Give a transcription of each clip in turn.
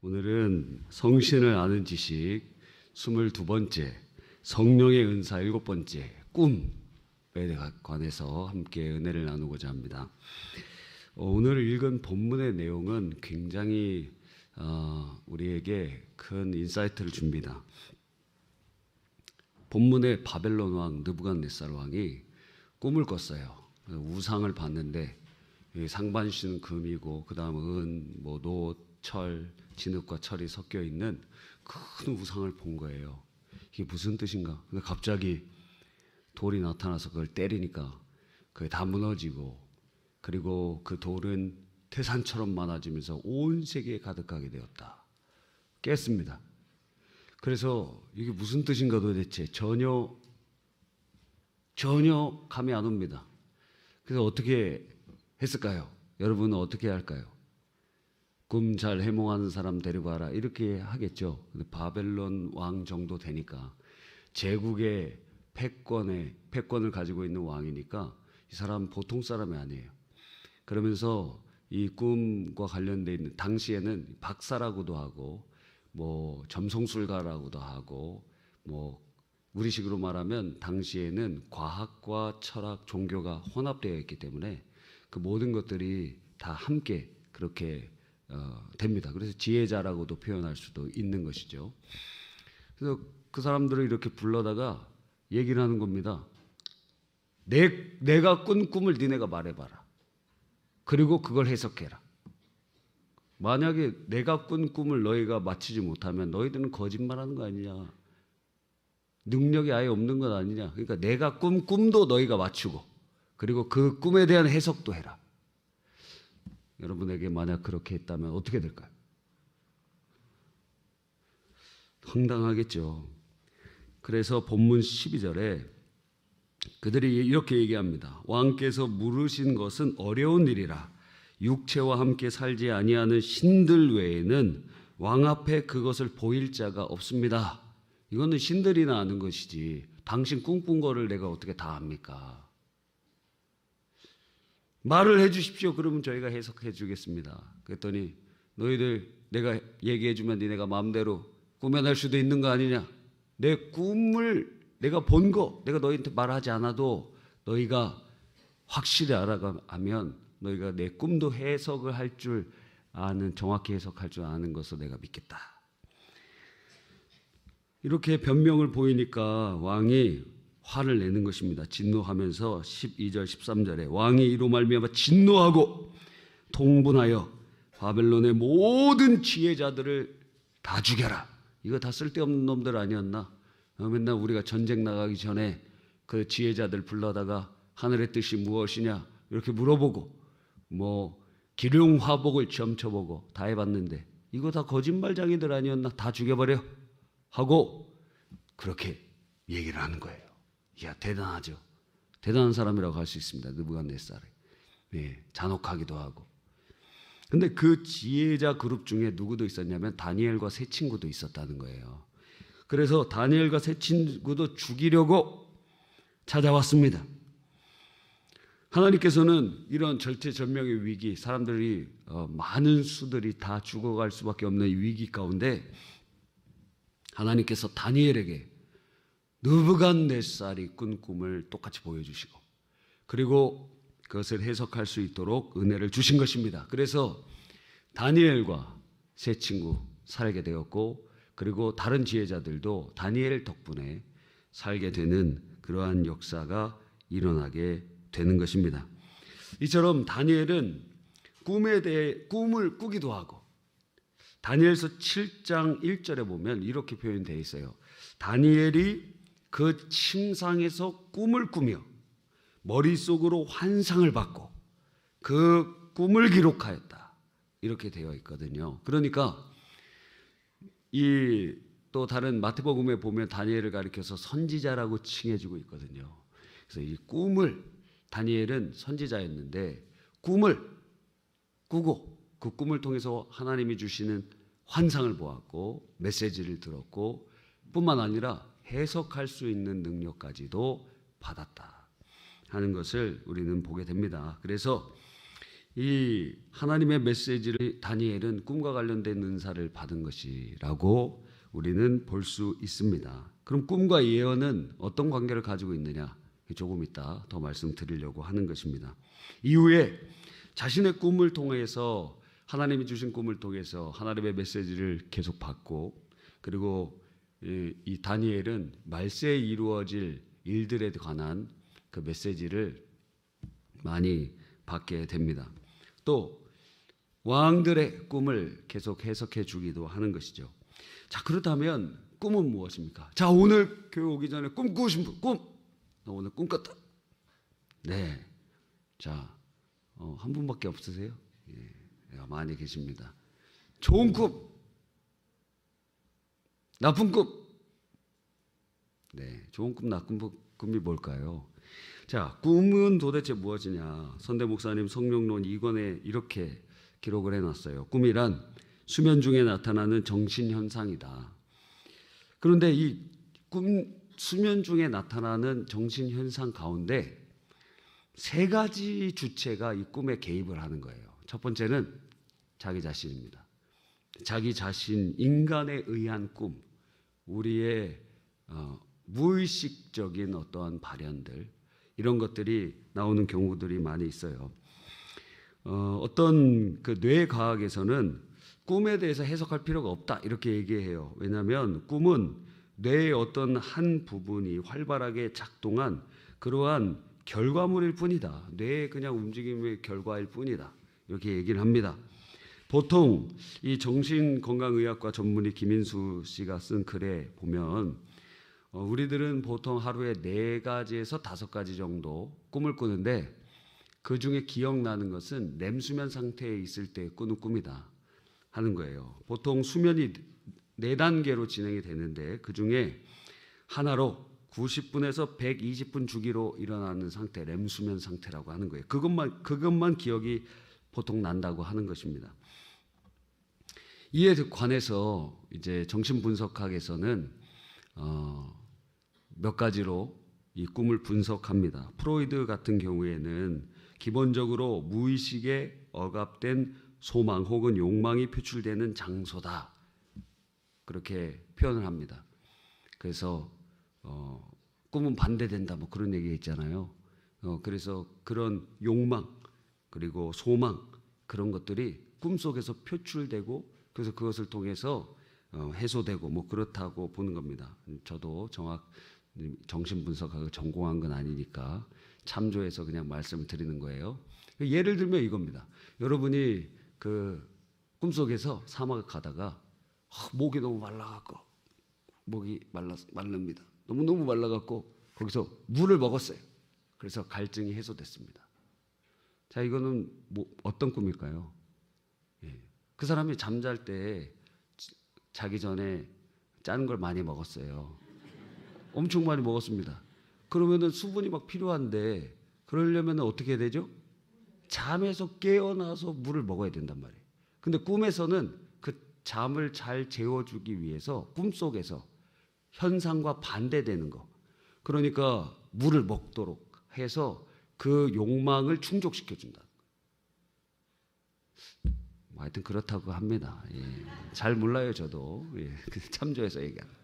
오늘은 성신을 아는 지식 22번째, 성령의 은사 7번째, 꿈에 관해서 함께 은혜를 나누고자 합니다. 오늘 읽은 본문의 내용은 굉장히 우리에게 큰 인사이트를 줍니다. 본문의 바벨론 왕 느부갓네살 왕이 꿈을 꿨어요. 우상을 봤는데 상반신은 금이고 그 다음 은, 노, 철, 진흙과 철이 섞여 있는 큰 우상을 본 거예요. 이게 무슨 뜻인가? 근데 갑자기 돌이 나타나서 그걸 때리니까 그게 다 무너지고, 그리고 그 돌은 태산처럼 많아지면서 온 세계에 가득하게 되었다. 깼습니다. 그래서 이게 무슨 뜻인가 도대체 전혀 감이 안 옵니다. 그래서 어떻게 했을까요? 여러분은 어떻게 할까요? 꿈 잘 해몽하는 사람 데리고 와라 이렇게 하겠죠. 근데 바벨론 왕 정도 되니까 제국의 패권을 가지고 있는 왕이니까 이 사람 보통 사람이 아니에요. 그러면서 이 꿈과 관련돼 있는, 당시에는 박사라고도 하고 점성술가라고도 하고 우리식으로 말하면 당시에는 과학과 철학, 종교가 혼합되어 있기 때문에 그 모든 것들이 다 함께 그렇게 됩니다. 그래서 지혜자라고도 표현할 수도 있는 것이죠. 그래서 그 사람들을 이렇게 불러다가 얘기를 하는 겁니다. 내가 꾼 꿈을 니네가 말해봐라. 그리고 그걸 해석해라. 만약에 내가 꾼 꿈을 너희가 맞히지 못하면 너희들은 거짓말하는 거 아니냐, 능력이 아예 없는 것 아니냐. 그러니까 내가 꾼 꿈도 너희가 맞추고, 그리고 그 꿈에 대한 해석도 해라. 여러분에게 만약 그렇게 했다면 어떻게 될까요? 황당하겠죠. 그래서 본문 12절에 그들이 이렇게 얘기합니다. 왕께서 물으신 것은 어려운 일이라 육체와 함께 살지 아니하는 신들 외에는 왕 앞에 그것을 보일 자가 없습니다. 이거는 신들이나 아는 것이지 당신 꿈꾼 거를 내가 어떻게 다 압니까? 말을 해 주십시오. 그러면 저희가 해석해 주겠습니다. 그랬더니 너희들 내가 얘기해 주면 니네가 마음대로 꾸며낼 수도 있는 거 아니냐. 내 꿈을 내가 본 거 내가 너희한테 말하지 않아도 너희가 확실히 알아가면 너희가 내 꿈도 해석을 할 줄 아는, 정확히 해석할 줄 아는 것을 내가 믿겠다. 이렇게 변명을 보이니까 왕이 화를 내는 것입니다. 진노하면서 12절 13절에 왕이 이로 말미암아 진노하고 통분하여 바벨론의 모든 지혜자들을 다 죽여라. 이거 다 쓸데없는 놈들 아니었나? 맨날 우리가 전쟁 나가기 전에 그 지혜자들 불러다가 하늘의 뜻이 무엇이냐 이렇게 물어보고 기륭화복을 점쳐보고 다 해봤는데 이거 다 거짓말장이들 아니었나? 다 죽여버려 하고 그렇게 얘기를 하는 거예요. 이야, 대단하죠. 대단한 사람이라고 할 수 있습니다. 느부갓네살이. 잔혹하기도 하고. 근데 그 지혜자 그룹 중에 누구도 있었냐면 다니엘과 세 친구도 있었다는 거예요. 그래서 다니엘과 세 친구도 죽이려고 찾아왔습니다. 하나님께서는 이런 절체절명의 위기, 사람들이 많은 수들이 다 죽어갈 수밖에 없는 위기 가운데 하나님께서 다니엘에게 느부갓네살이 꾼 꿈을 똑같이 보여주시고, 그리고 그것을 해석할 수 있도록 은혜를 주신 것입니다. 그래서 다니엘과 세 친구 살게 되었고, 그리고 다른 지혜자들도 다니엘 덕분에 살게 되는 그러한 역사가 일어나게 되는 것입니다. 이처럼 다니엘은 꿈에 대해 꿈을 꾸기도 하고, 다니엘서 7장 1절에 보면 이렇게 표현되어 있어요. 다니엘이 그 침상에서 꿈을 꾸며 머릿속으로 환상을 받고 그 꿈을 기록하였다. 이렇게 되어 있거든요. 그러니까 또 다른 마태복음에 보면 다니엘을 가리켜서 선지자라고 칭해주고 있거든요. 그래서 이 꿈을, 다니엘은 선지자였는데 꿈을 꾸고 그 꿈을 통해서 하나님이 주시는 환상을 보았고 메시지를 들었고 뿐만 아니라 해석할 수 있는 능력까지도 받았다 하는 것을 우리는 보게 됩니다. 그래서 이 하나님의 메시지를 다니엘은 꿈과 관련된 은사를 받은 것이라고 우리는 볼 수 있습니다. 그럼 꿈과 예언은 어떤 관계를 가지고 있느냐? 조금 이따 더 말씀드리려고 하는 것입니다. 이후에 자신의 꿈을 통해서 하나님이 주신 꿈을 통해서 하나님의 메시지를 계속 받고 그리고 이 다니엘은 말세에 이루어질 일들에 관한 그 메시지를 많이 받게 됩니다. 또 왕들의 꿈을 계속 해석해 주기도 하는 것이죠. 자, 그렇다면 꿈은 무엇입니까? 자, 오늘 교회 오기 전에 꿈 꾸신 분, 꿈! 나 오늘 꿈 꿨다. 네. 자, 한 분밖에 없으세요? 예, 많이 계십니다. 좋은 꿈, 나쁜 꿈. 네, 좋은 꿈, 나쁜 꿈이 뭘까요? 자, 꿈은 도대체 무엇이냐? 선대 목사님 성령론 2권에 이렇게 기록을 해놨어요. 꿈이란 수면 중에 나타나는 정신 현상이다. 그런데 이 수면 중에 나타나는 정신 현상 가운데 세 가지 주체가 이 꿈에 개입을 하는 거예요. 첫 번째는 자기 자신입니다. 자기 자신, 인간에 의한 꿈, 우리의 무의식적인 어떠한 발현들, 이런 것들이 나오는 경우들이 많이 있어요. 어떤 그 뇌과학에서는 꿈에 대해서 해석할 필요가 없다 이렇게 얘기해요. 왜냐하면 꿈은 뇌의 어떤 한 부분이 활발하게 작동한 그러한 결과물일 뿐이다. 뇌의 그냥 움직임의 결과일 뿐이다. 이렇게 얘기를 합니다. 보통 이 정신건강의학과 전문의 김인수 씨가 쓴 글에 보면 우리들은 보통 하루에 4가지에서 5가지 정도 꿈을 꾸는데 그 중에 기억나는 것은 렘수면 상태에 있을 때 꾸는 꿈이다 하는 거예요. 보통 수면이 4단계로 진행이 되는데 그 중에 하나로 90분에서 120분 주기로 일어나는 상태, 렘수면 상태라고 하는 거예요. 그것만 기억이 보통 난다고 하는 것입니다. 이에 관해서 이제 정신분석학에서는 몇 가지로 이 꿈을 분석합니다. 프로이드 같은 경우에는 기본적으로 무의식에 억압된 소망 혹은 욕망이 표출되는 장소다. 그렇게 표현을 합니다. 그래서 꿈은 반대된다 뭐 그런 얘기 있잖아요. 그래서 그런 욕망 그리고 소망 그런 것들이 꿈속에서 표출되고 그래서 그것을 통해서 해소되고 뭐 그렇다고 보는 겁니다. 저도 정신분석학을 전공한 건 아니니까 참조해서 그냥 말씀을 드리는 거예요. 예를 들면 이겁니다. 여러분이 그 꿈속에서 사막을 가다가 목이 너무 말라갖고 목이 말릅니다. 너무 말라갖고 거기서 물을 먹었어요. 그래서 갈증이 해소됐습니다. 자, 이거는 뭐 어떤 꿈일까요? 예. 그 사람이 잠잘 때 자기 전에 짜는 걸 많이 먹었어요. 엄청 많이 먹었습니다. 그러면은 수분이 막 필요한데 그러려면 어떻게 해야 되죠? 잠에서 깨어나서 물을 먹어야 된단 말이에요. 근데 꿈에서는 그 잠을 잘 재워주기 위해서 꿈속에서 현상과 반대되는 거. 그러니까 물을 먹도록 해서 그 욕망을 충족시켜준다. 하여튼 그렇다고 합니다. 예. 잘 몰라요 저도. 예. 참조해서 얘기합니다.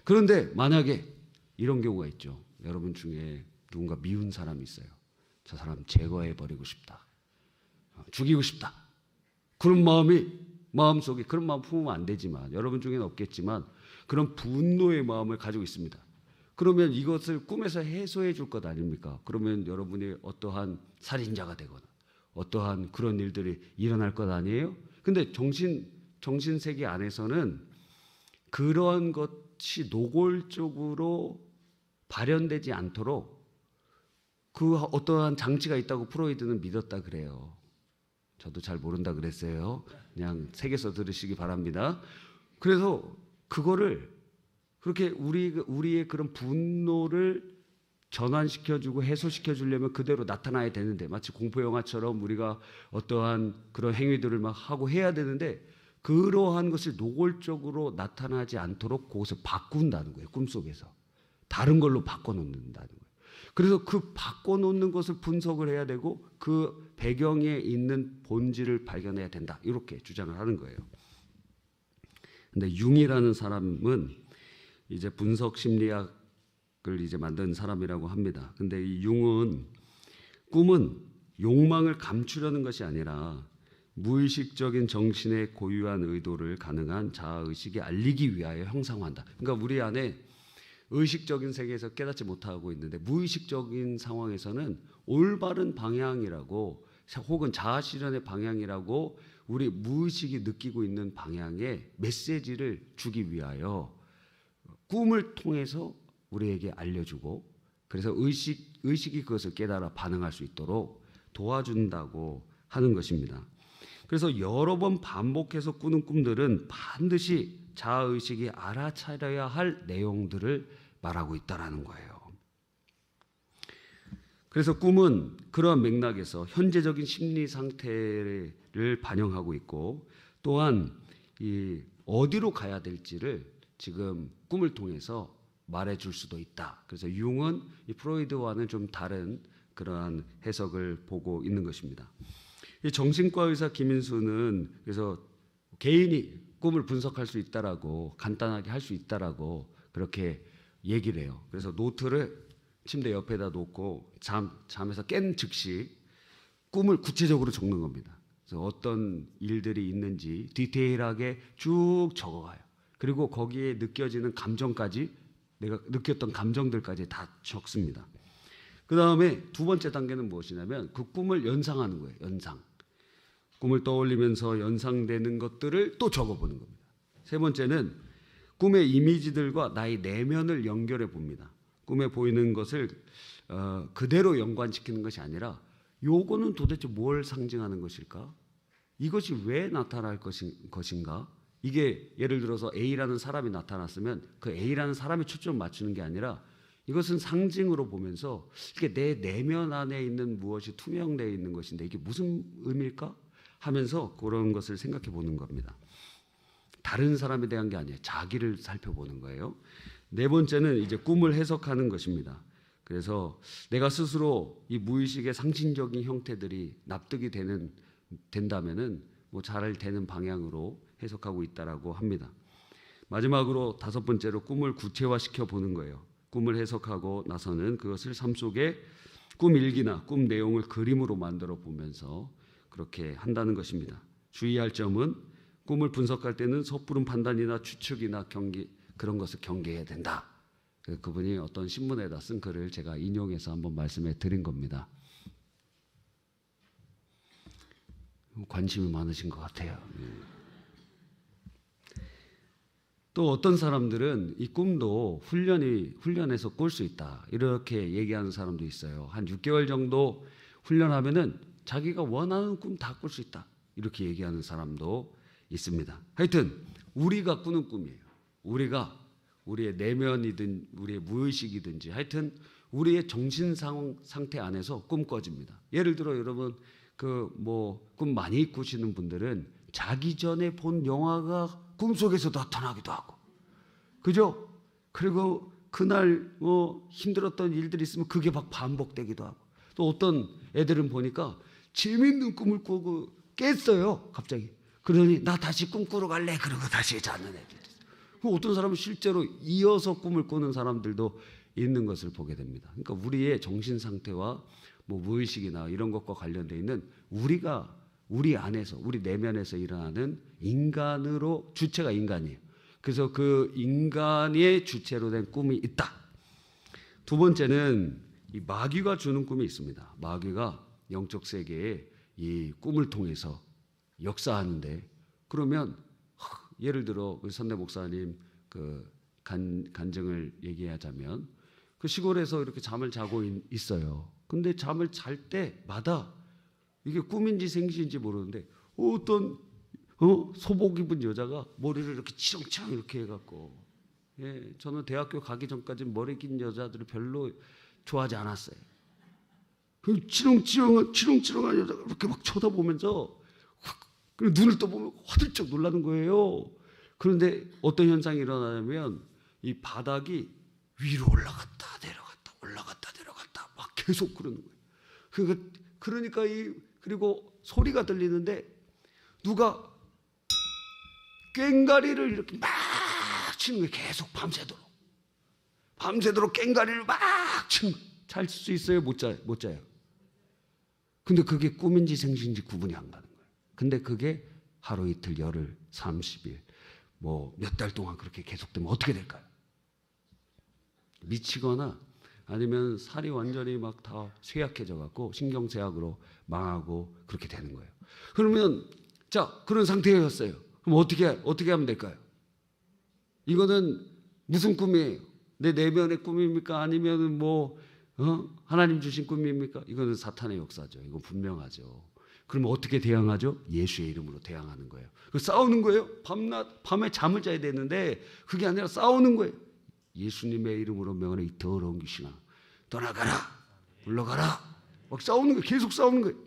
그런데 만약에 이런 경우가 있죠. 여러분 중에 누군가 미운 사람이 있어요. 저 사람 제거해버리고 싶다. 죽이고 싶다. 그런 마음속에 그런 마음 품으면 안 되지만 여러분 중에는 없겠지만 그런 분노의 마음을 가지고 있습니다. 그러면 이것을 꿈에서 해소해 줄 것 아닙니까? 그러면 여러분이 어떠한 살인자가 되거나 어떠한 그런 일들이 일어날 것 아니에요? 근데 정신세계 안에서는 그러한 것이 노골적으로 발현되지 않도록 그 어떠한 장치가 있다고 프로이드는 믿었다 그래요. 저도 잘 모른다 그랬어요. 그냥 책에서 들으시기 바랍니다. 그래서 그거를 그렇게 우리의 그런 분노를 전환시켜주고 해소시켜주려면 그대로 나타나야 되는데 마치 공포영화처럼 우리가 어떠한 그런 행위들을 막 하고 해야 되는데 그러한 것을 노골적으로 나타나지 않도록 그것을 바꾼다는 거예요. 꿈속에서. 다른 걸로 바꿔놓는다는 거예요. 그래서 그 바꿔놓는 것을 분석을 해야 되고 그 배경에 있는 본질을 발견해야 된다. 이렇게 주장을 하는 거예요. 근데 융이라는 사람은 이제 분석 심리학을 이제 만든 사람이라고 합니다. 근데 이 융은 꿈은 욕망을 감추려는 것이 아니라 무의식적인 정신의 고유한 의도를 가능한 자아의식에 알리기 위하여 형상화한다. 그러니까 우리 안에 의식적인 세계에서 깨닫지 못하고 있는데 무의식적인 상황에서는 올바른 방향이라고 혹은 자아실현의 방향이라고 우리 무의식이 느끼고 있는 방향의 메시지를 주기 위하여 꿈을 통해서 우리에게 알려주고 그래서 의식이 그것을 깨달아 반응할 수 있도록 도와준다고 하는 것입니다. 그래서 여러 번 반복해서 꾸는 꿈들은 반드시 자아의식이 알아차려야 할 내용들을 말하고 있다는 거예요. 그래서 꿈은 그러한 맥락에서 현재적인 심리 상태를 반영하고 있고 또한 이 어디로 가야 될지를 지금 꿈을 통해서 말해줄 수도 있다. 그래서 융은 이 프로이드와는 좀 다른 그러한 해석을 보고 있는 것입니다. 이 정신과 의사 김인수는 그래서 개인이 꿈을 분석할 수 있다라고 간단하게 할 수 있다라고 그렇게 얘기를 해요. 그래서 노트를 침대 옆에다 놓고 잠에서 깬 즉시 꿈을 구체적으로 적는 겁니다. 그래서 어떤 일들이 있는지 디테일하게 쭉 적어가요. 그리고 거기에 느껴지는 감정까지 내가 느꼈던 감정들까지 다 적습니다. 그 다음에 두 번째 단계는 무엇이냐면 그 꿈을 연상하는 거예요. 연상. 꿈을 떠올리면서 연상되는 것들을 또 적어보는 겁니다. 세 번째는 꿈의 이미지들과 나의 내면을 연결해 봅니다. 꿈에 보이는 것을 그대로 연관시키는 것이 아니라 요거는 도대체 뭘 상징하는 것일까? 이것이 왜 나타날 것인가? 이게 예를 들어서 A라는 사람이 나타났으면 그 A라는 사람에 초점을 맞추는 게 아니라 이것은 상징으로 보면서 이게 내 내면 안에 있는 무엇이 투명되어 있는 것인데 이게 무슨 의미일까? 하면서 그런 것을 생각해 보는 겁니다. 다른 사람에 대한 게 아니에요. 자기를 살펴보는 거예요. 네 번째는 이제 꿈을 해석하는 것입니다. 그래서 내가 스스로 이 무의식의 상징적인 형태들이 납득이 된다면은 뭐 잘 되는 방향으로 해석하고 있다라고 합니다. 마지막으로 다섯 번째로 꿈을 구체화시켜 보는 거예요. 꿈을 해석하고 나서는 그것을 삶 속에 꿈 일기나 꿈 내용을 그림으로 만들어 보면서 그렇게 한다는 것입니다. 주의할 점은 꿈을 분석할 때는 섣부른 판단이나 추측이나 그런 것을 경계해야 된다. 그분이 어떤 신문에다 쓴 글을 제가 인용해서 한번 말씀해 드린 겁니다. 관심이 많으신 것 같아요. 또 어떤 사람들은 이 꿈도 훈련해서 꿀 수 있다. 이렇게 얘기하는 사람도 있어요. 한 6개월 정도 훈련하면은 자기가 원하는 꿈 다 꿀 수 있다. 이렇게 얘기하는 사람도 있습니다. 하여튼 우리가 꾸는 꿈이에요. 우리가 우리의 내면이든 우리의 무의식이든지 하여튼 우리의 정신 상태 안에서 꿈꿔집니다. 예를 들어 여러분 꿈 많이 꾸시는 분들은 자기 전에 본 영화가 꿈속에서 나타나기도 하고, 그죠? 그리고 그날 힘들었던 일들이 있으면 그게 막 반복되기도 하고, 또 어떤 애들은 보니까 재밌는 꿈을 꾸고 깼어요, 갑자기. 그러더니 나 다시 꿈꾸러 갈래. 그러고 다시 자는 애들이 있어요. 어떤 사람은 실제로 이어서 꿈을 꾸는 사람들도 있는 것을 보게 됩니다. 그러니까 우리의 정신 상태와 뭐 무의식이나 이런 것과 관련되어 있는 우리 안에서 우리 내면에서 일어나는 인간으로 주체가 인간이에요. 그래서 그 인간의 주체로 된 꿈이 있다. 두 번째는 이 마귀가 주는 꿈이 있습니다. 마귀가 영적 세계에 이 꿈을 통해서 역사하는데 그러면 예를 들어 우리 선대 목사님 그 간증을 얘기하자면 그 시골에서 이렇게 잠을 자고 있어요. 근데 잠을 잘 때마다 이게 꿈인지 생시인지 모르는데 어떤 소복 입은 여자가 머리를 이렇게 치렁치렁 이렇게 해갖고, 저는 대학교 가기 전까지 머리 긴 여자들을 별로 좋아하지 않았어요. 그 치렁치렁한 여자가 이렇게 막 쳐다보면서 눈을 떠보면 화들짝 놀라는 거예요. 그런데 어떤 현상이 일어나냐면 이 바닥이 위로 올라갔다 내려갔다 올라갔다 내려갔다 계속 그러는 거예요. 그러니까 그리고 소리가 들리는데 누가 꽹가리를 이렇게 막 치는 거예요. 계속 밤새도록 꽹가리를 막 치는 거예요. 잘 수 있어요? 못 자요? 근데 그게 꿈인지 생신인지 구분이 안 가는 거예요. 근데 그게 하루 이틀 열흘 30일 뭐 몇 달 동안 그렇게 계속되면 어떻게 될까요? 미치거나 아니면 살이 완전히 막 다 쇠약해져 갖고 신경쇠약으로 망하고 그렇게 되는 거예요. 그러면 자, 그런 상태였어요. 그럼 어떻게 하면 될까요? 이거는 무슨 꿈이에요? 내 내면의 꿈입니까? 아니면 뭐 하나님 주신 꿈입니까? 이거는 사탄의 역사죠. 이거 분명하죠. 그러면 어떻게 대항하죠? 예수의 이름으로 대항하는 거예요. 싸우는 거예요. 밤에 잠을 자야 되는데 그게 아니라 싸우는 거예요. 예수님의 이름으로 명하는 이 더러운 귀신아, 떠나가라, 물러가라. 막 싸우는 거예요. 계속 싸우는 거예요.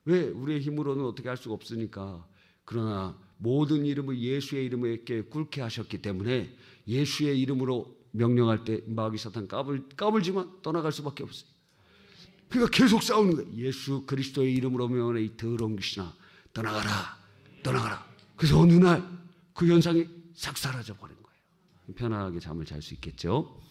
왜? 우리의 힘으로는 어떻게 할 수가 없으니까. 그러나 모든 이름을 예수의 이름에 이렇게 꿇게 하셨기 때문에 예수의 이름으로 명령할 때 마귀 사탄 까불지만 떠나갈 수밖에 없어요. 그러니까 계속 싸우는 거예요. 예수 그리스도의 이름으로 명하는 이 더러운 귀신아, 떠나가라. 그래서 어느 날 그 현상이 싹 사라져 버린 거예요. 편안하게 잠을 잘 수 있겠죠.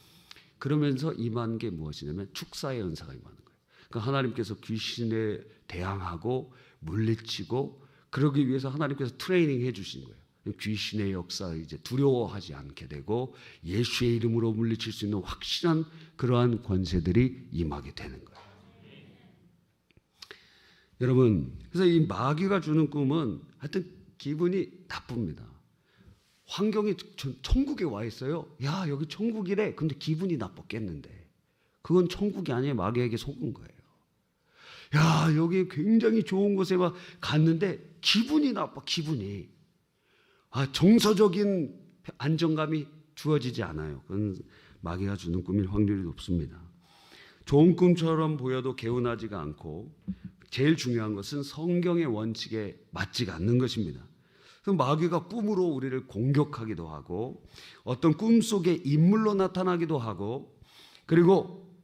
그러면서 임한 게 무엇이냐면 축사의 은사가 임하는 거예요. 그러니까 하나님께서 귀신에 대항하고 물리치고 그러기 위해서 하나님께서 트레이닝 해주신 거예요. 귀신의 역사를 이제 두려워하지 않게 되고 예수의 이름으로 물리칠 수 있는 확실한 그러한 권세들이 임하게 되는 거예요. 여러분, 그래서 이 마귀가 주는 꿈은 하여튼 기분이 나쁩니다. 환경이 천국에 와 있어요. 야, 여기 천국이래. 근데 기분이 나빴겠는데 그건 천국이 아니에요. 마귀에게 속은 거예요. 야, 여기 굉장히 좋은 곳에 막 갔는데 기분이 나빠. 기분이 정서적인 안정감이 주어지지 않아요. 그건 마귀가 주는 꿈일 확률이 높습니다. 좋은 꿈처럼 보여도 개운하지가 않고 제일 중요한 것은 성경의 원칙에 맞지가 않는 것입니다. 마귀가 꿈으로 우리를 공격하기도 하고 어떤 꿈 속의 인물로 나타나기도 하고 그리고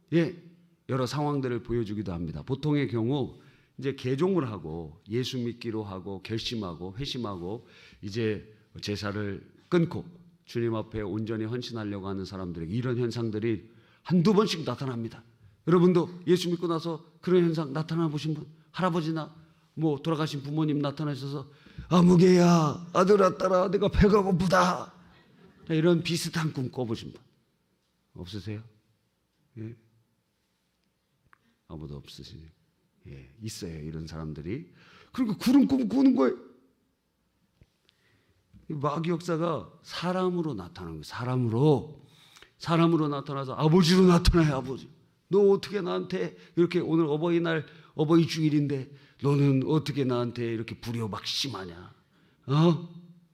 여러 상황들을 보여주기도 합니다. 보통의 경우 이제 개종을 하고 예수 믿기로 하고 결심하고 회심하고 이제 제사를 끊고 주님 앞에 온전히 헌신하려고 하는 사람들에게 이런 현상들이 한두 번씩 나타납니다. 여러분도 예수 믿고 나서 그런 현상 나타나 보신 분? 할아버지나 뭐 돌아가신 부모님 나타나셔서 아무개야 아들아 딸아 내가 배가 고프다 이런 비슷한 꿈 꿔보신 분 없으세요? 예? 아무도 없으시네요. 예, 있어요 이런 사람들이. 그리고 그런 꿈 꾸는 거예요. 마귀 역사가 사람으로 나타나는 거예요. 사람으로 나타나서 아버지로 나타나요. 아버지 너 어떻게 나한테 이렇게 오늘 어버이날 어버이 주일인데 너는 어떻게 나한테 이렇게 불효막심하냐?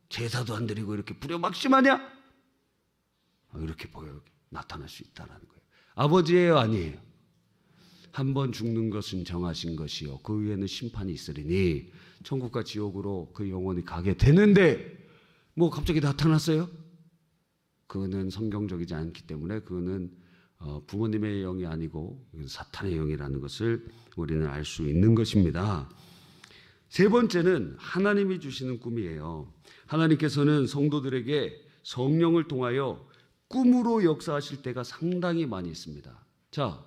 제사도 안 드리고 이렇게 불효막심하냐? 이렇게 나타날 수 있다는 거예요. 아버지예요, 아니에요? 한 번 죽는 것은 정하신 것이요 그 위에는 심판이 있으리니 천국과 지옥으로 그 영혼이 가게 되는데 뭐 갑자기 나타났어요? 그거는 성경적이지 않기 때문에 그거는 부모님의 영이 아니고 사탄의 영이라는 것을 우리는 알 수 있는 것입니다. 세 번째는 하나님이 주시는 꿈이에요. 하나님께서는 성도들에게 성령을 통하여 꿈으로 역사하실 때가 상당히 많이 있습니다. 자,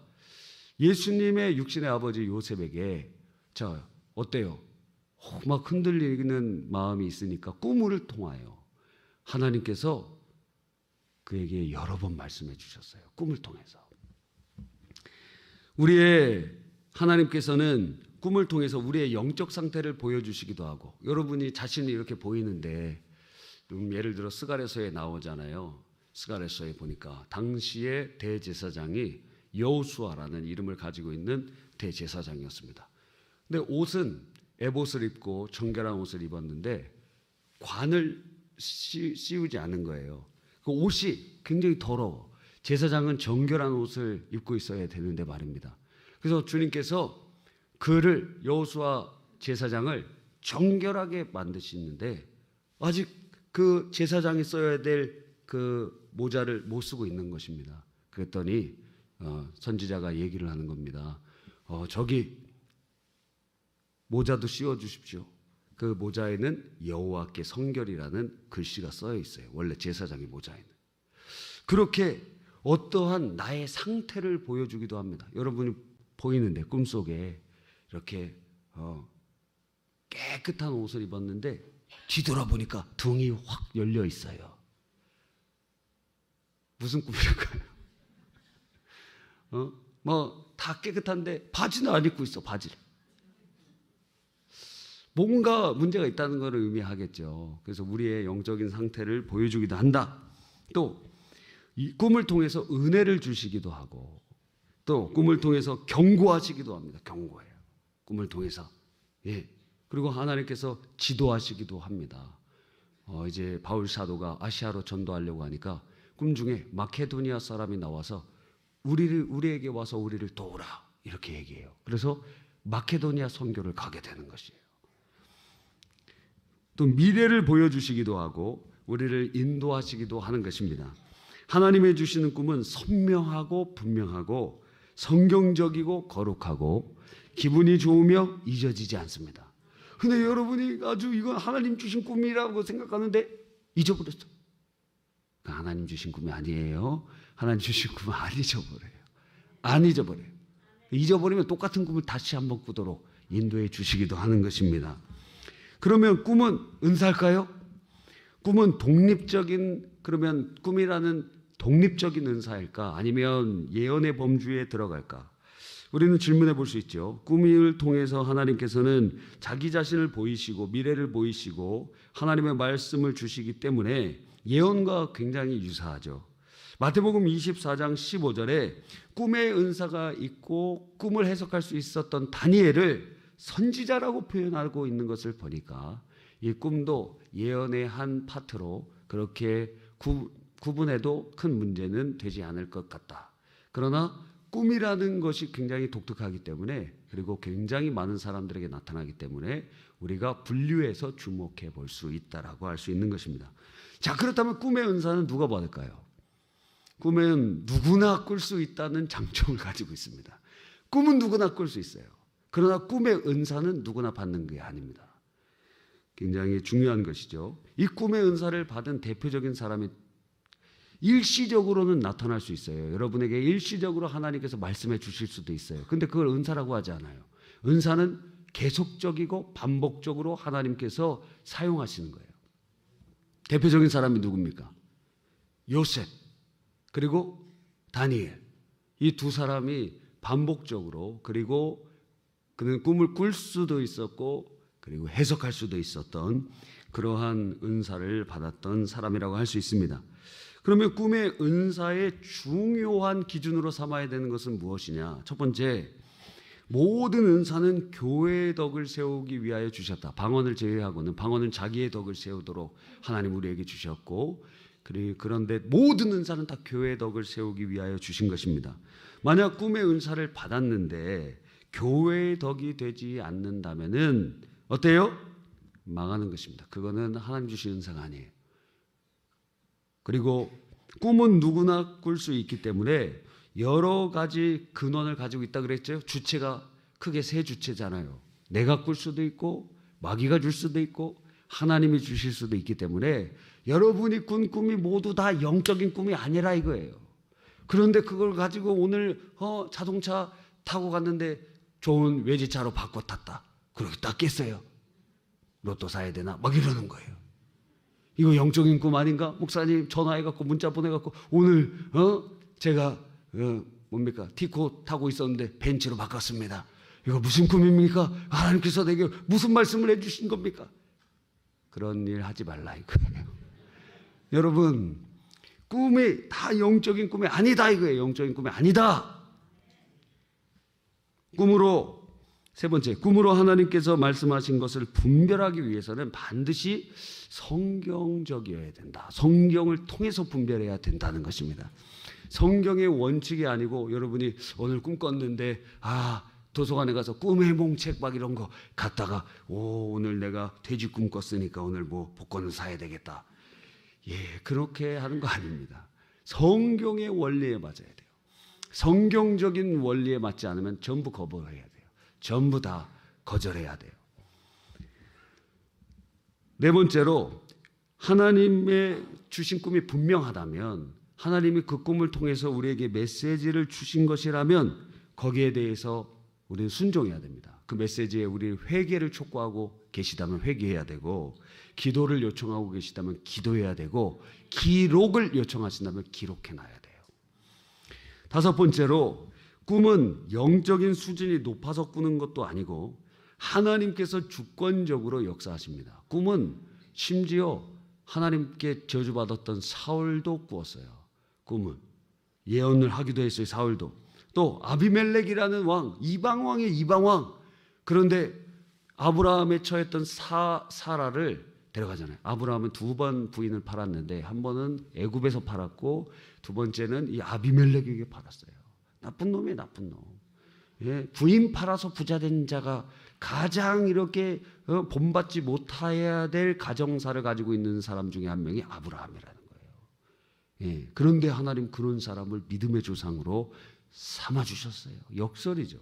예수님의 육신의 아버지 요셉에게 자 어때요? 막 흔들리는 마음이 있으니까 꿈을 통하여 하나님께서 그에게 여러 번 말씀해 주셨어요. 꿈을 통해서. 우리의 하나님께서는 꿈을 통해서 우리의 영적 상태를 보여주시기도 하고 여러분이 자신이 이렇게 보이는데 예를 들어 스가랴서에 나오잖아요. 스가랴서에 보니까 당시의 대제사장이 여호수아라는 이름을 가지고 있는 대제사장이었습니다. 근데 옷은 에봇을 입고 정결한 옷을 입었는데 관을 씌우지 않은 거예요. 그 옷이 굉장히 더러워. 제사장은 정결한 옷을 입고 있어야 되는데 말입니다. 그래서 주님께서 그를 여호수아 제사장을 정결하게 만드시는데 아직 그 제사장이 써야 될 그 모자를 못 쓰고 있는 것입니다. 그랬더니 선지자가 얘기를 하는 겁니다. 저기 모자도 씌워 주십시오. 그 모자에는 여호와께 성결이라는 글씨가 써여 있어요. 원래 제사장의 모자에는. 그렇게 어떠한 나의 상태를 보여주기도 합니다. 여러분이 보이는데 꿈속에 이렇게 깨끗한 옷을 입었는데 뒤돌아보니까 등이 확 열려 있어요. 무슨 꿈일까요? 뭐 다 깨끗한데 바지는 안 입고 있어. 바지를. 뭔가 문제가 있다는 것을 의미하겠죠. 그래서 우리의 영적인 상태를 보여주기도 한다. 또 이 꿈을 통해서 은혜를 주시기도 하고 또 꿈을 통해서 경고하시기도 합니다. 경고해요. 꿈을 통해서. 예. 그리고 하나님께서 지도하시기도 합니다. 이제 바울 사도가 아시아로 전도하려고 하니까 꿈 중에 마케도니아 사람이 나와서 우리에게 와서 우리를 도우라 이렇게 얘기해요. 그래서 마케도니아 선교를 가게 되는 것이에요. 또 미래를 보여주시기도 하고 우리를 인도하시기도 하는 것입니다. 하나님의 주시는 꿈은 선명하고 분명하고 성경적이고 거룩하고 기분이 좋으며 잊어지지 않습니다. 근데 여러분이 아주 이건 하나님 주신 꿈이라고 생각하는데 잊어버렸어. 하나님 주신 꿈이 아니에요. 하나님 주신 꿈은 안 잊어버려요. 안 잊어버려요. 잊어버리면 똑같은 꿈을 다시 한번 꾸도록 인도해 주시기도 하는 것입니다. 그러면 꿈은 은사일까요? 꿈은 그러면 꿈이라는 독립적인 은사일까? 아니면 예언의 범주에 들어갈까? 우리는 질문해 볼 수 있죠. 꿈을 통해서 하나님께서는 자기 자신을 보이시고 미래를 보이시고 하나님의 말씀을 주시기 때문에 예언과 굉장히 유사하죠. 마태복음 24장 15절에 꿈의 은사가 있고 꿈을 해석할 수 있었던 다니엘을 선지자라고 표현하고 있는 것을 보니까 이 꿈도 예언의 한 파트로 그렇게 구분해도 큰 문제는 되지 않을 것 같다. 그러나 꿈이라는 것이 굉장히 독특하기 때문에 그리고 굉장히 많은 사람들에게 나타나기 때문에 우리가 분류해서 주목해 볼 수 있다라고 할 수 있는 것입니다. 자, 그렇다면 꿈의 은사는 누가 받을까요? 꿈은 누구나 꿀 수 있다는 장점을 가지고 있습니다. 꿈은 누구나 꿀 수 있어요. 그러나 꿈의 은사는 누구나 받는 게 아닙니다. 굉장히 중요한 것이죠. 이 꿈의 은사를 받은 대표적인 사람이 일시적으로는 나타날 수 있어요. 여러분에게 일시적으로 하나님께서 말씀해 주실 수도 있어요. 근데 그걸 은사라고 하지 않아요. 은사는 계속적이고 반복적으로 하나님께서 사용하시는 거예요. 대표적인 사람이 누굽니까? 요셉 그리고 다니엘. 이 두 사람이 반복적으로 그리고 그는 꿈을 꿀 수도 있었고 그리고 해석할 수도 있었던 그러한 은사를 받았던 사람이라고 할 수 있습니다. 그러면 꿈의 은사의 중요한 기준으로 삼아야 되는 것은 무엇이냐? 첫 번째, 모든 은사는 교회의 덕을 세우기 위하여 주셨다. 방언을 제외하고는 방언은 자기의 덕을 세우도록 하나님 우리에게 주셨고 그런데 모든 은사는 다 교회의 덕을 세우기 위하여 주신 것입니다. 만약 꿈의 은사를 받았는데 교회의 덕이 되지 않는다면은 어때요? 망하는 것입니다. 그거는 하나님 주신 은사가 아니에요. 그리고 꿈은 누구나 꿀 수 있기 때문에 여러 가지 근원을 가지고 있다 그랬죠. 주체가 크게 세 주체잖아요. 내가 꿀 수도 있고 마귀가 줄 수도 있고 하나님이 주실 수도 있기 때문에 여러분이 꾼 꿈이 모두 다 영적인 꿈이 아니라 이거예요. 그런데 그걸 가지고 오늘 자동차 타고 갔는데 좋은 외제차로 바꿔 탔다. 그러고 딱 깼어요. 로또 사야 되나? 막 이러는 거예요. 이거 영적인 꿈 아닌가? 목사님 전화해갖고 문자 보내갖고 오늘 제가 뭡니까? 티코 타고 있었는데 벤츠로 바꿨습니다. 이거 무슨 꿈입니까? 하나님께서 내게 무슨 말씀을 해주신 겁니까? 그런 일 하지 말라 이거예요. 여러분 꿈이 다 영적인 꿈이 아니다 이거예요. 영적인 꿈이 아니다. 세 번째, 꿈으로 하나님께서 말씀하신 것을 분별하기 위해서는 반드시 성경적이어야 된다. 성경을 통해서 분별해야 된다는 것입니다. 성경의 원칙이 아니고 여러분이 오늘 꿈 꿨는데 도서관에 가서 꿈의 몽책 막 이런 거 갖다가 오늘 내가 돼지 꿈 꿨으니까 오늘 뭐 복권을 사야 되겠다. 그렇게 하는 거 아닙니다. 성경의 원리에 맞아야 돼요. 성경적인 원리에 맞지 않으면 전부 거부해야 돼요. 전부 다 거절해야 돼요. 네 번째로, 하나님의 주신 꿈이 분명하다면, 하나님이 그 꿈을 통해서 우리에게 메시지를 주신 것이라면 거기에 대해서 우리는 순종해야 됩니다. 그 메시지에 우리 회개를 촉구하고 계시다면 회개해야 되고, 기도를 요청하고 계시다면 기도해야 되고, 기록을 요청하신다면 기록해놔야 돼요. 다섯 번째로, 꿈은 영적인 수준이 높아서 꾸는 것도 아니고 하나님께서 주권적으로 역사하십니다. 꿈은 심지어 하나님께 저주받았던 사울도 꾸었어요. 꿈은 예언을 하기도 했어요. 사울도. 또 아비멜렉이라는 왕, 이방왕의 이방왕. 그런데 아브라함에 처했던 사라를 데려가잖아요. 아브라함은 두 번 부인을 팔았는데 한 번은 애굽에서 팔았고 두 번째는 이 아비멜렉에게 팔았어요. 나쁜 놈이에요, 나쁜 놈. 예, 부인 팔아서 부자 된 자가 가장 이렇게 본받지 못해야 될 가정사를 가지고 있는 사람 중에 한 명이 아브라함이라는 거예요. 예, 그런데 하나님 그런 사람을 믿음의 조상으로 삼아주셨어요. 역설이죠.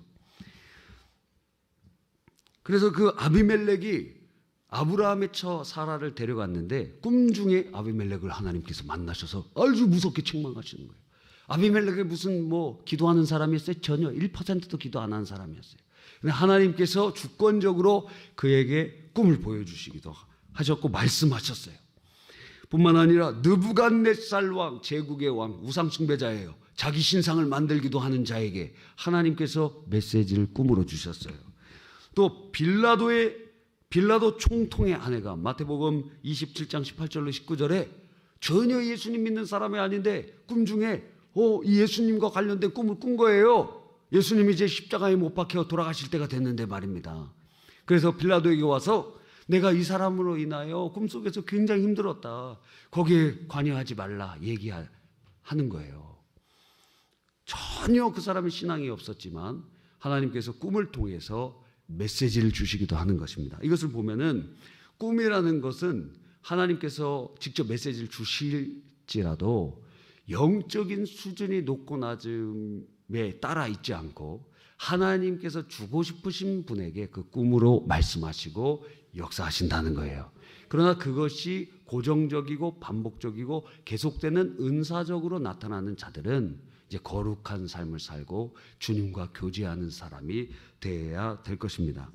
그래서 그 아비멜렉이 아브라함의 처 사라를 데려갔는데 꿈 중에 아비멜렉을 하나님께서 만나셔서 아주 무섭게 책망하시는 거예요. 아비멜렉이 무슨 기도하는 사람이었어요? 전혀 1%도 기도 안 한 사람이었어요. 근데 하나님께서 주권적으로 그에게 꿈을 보여주시기도 하셨고 말씀하셨어요. 뿐만 아니라 느부갓네살 왕, 제국의 왕, 우상 숭배자예요. 자기 신상을 만들기도 하는 자에게 하나님께서 메시지를 꿈으로 주셨어요. 또 빌라도 총통의 아내가 마태복음 27장 18절로 19절에 전혀 예수님 믿는 사람이 아닌데 꿈 중에 이 예수님과 관련된 꿈을 꾼 거예요. 예수님이 이제 십자가에 못 박혀 돌아가실 때가 됐는데 말입니다. 그래서 빌라도에게 와서 내가 이 사람으로 인하여 꿈속에서 굉장히 힘들었다. 거기에 관여하지 말라 얘기하는 거예요. 전혀 그 사람의 신앙이 없었지만 하나님께서 꿈을 통해서 메시지를 주시기도 하는 것입니다. 이것을 보면은 꿈이라는 것은 하나님께서 직접 메시지를 주실지라도 영적인 수준이 높고 낮음에 따라 있지 않고 하나님께서 주고 싶으신 분에게 그 꿈으로 말씀하시고 역사하신다는 거예요. 그러나 그것이 고정적이고 반복적이고 계속되는 은사적으로 나타나는 자들은 이제 거룩한 삶을 살고 주님과 교제하는 사람이 되어야 될 것입니다.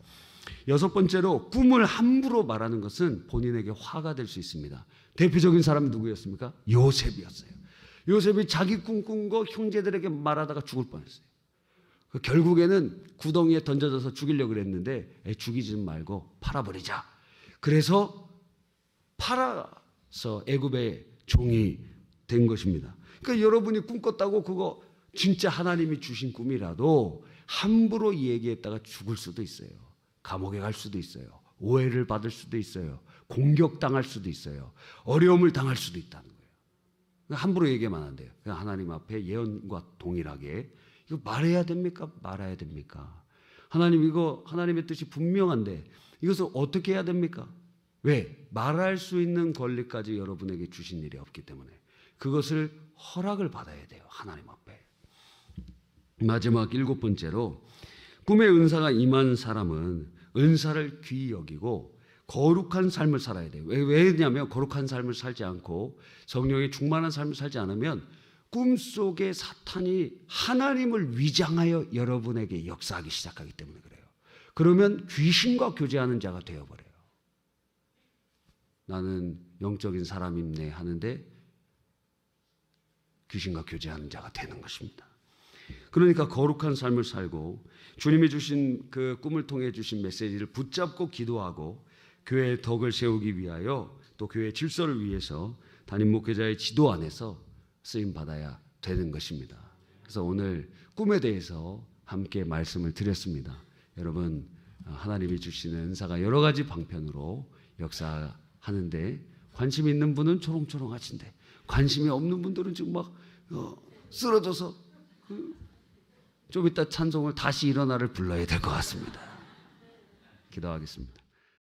여섯 번째로, 꿈을 함부로 말하는 것은 본인에게 화가 될 수 있습니다. 대표적인 사람이 누구였습니까? 요셉이었어요. 요셉이 자기 꿈꾼 거 형제들에게 말하다가 죽을 뻔했어요. 결국에는 구덩이에 던져져서 죽이려고 그랬는데 죽이지 말고 팔아버리자. 그래서 팔아서 애굽의 종이 된 것입니다. 그러니까 여러분이 꿈꿨다고 그거 진짜 하나님이 주신 꿈이라도 함부로 얘기했다가 죽을 수도 있어요. 감옥에 갈 수도 있어요. 오해를 받을 수도 있어요. 공격당할 수도 있어요. 어려움을 당할 수도 있다는 거예요. 함부로 얘기하면 안 돼요. 그냥 하나님 앞에 예언과 동일하게 이거 말해야 됩니까? 말아야 됩니까? 하나님 이거 하나님의 뜻이 분명한데 이것을 어떻게 해야 됩니까? 왜? 말할 수 있는 권리까지 여러분에게 주신 일이 없기 때문에 그것을 허락을 받아야 돼요. 하나님 앞에. 마지막 일곱 번째로, 꿈의 은사가 임한 사람은 은사를 귀히 여기고 거룩한 삶을 살아야 돼요. 왜냐하면 거룩한 삶을 살지 않고 성령의 충만한 삶을 살지 않으면 꿈속에 사탄이 하나님을 위장하여 여러분에게 역사하기 시작하기 때문에 그래요. 그러면 귀신과 교제하는 자가 되어버려요. 나는 영적인 사람이네 하는데 귀신과 교제하는 자가 되는 것입니다. 그러니까 거룩한 삶을 살고 주님이 주신 그 꿈을 통해 주신 메시지를 붙잡고 기도하고 교회의 덕을 세우기 위하여 또 교회의 질서를 위해서 담임 목회자의 지도 안에서 쓰임 받아야 되는 것입니다. 그래서 오늘 꿈에 대해서 함께 말씀을 드렸습니다. 여러분, 하나님이 주시는 은사가 여러 가지 방편으로 역사하는데 관심 있는 분은 초롱초롱하신데 관심이 없는 분들은 지금 막 쓰러져서 좀 이따 찬송을 다시 일어나를 불러야 될 것 같습니다. 기도하겠습니다.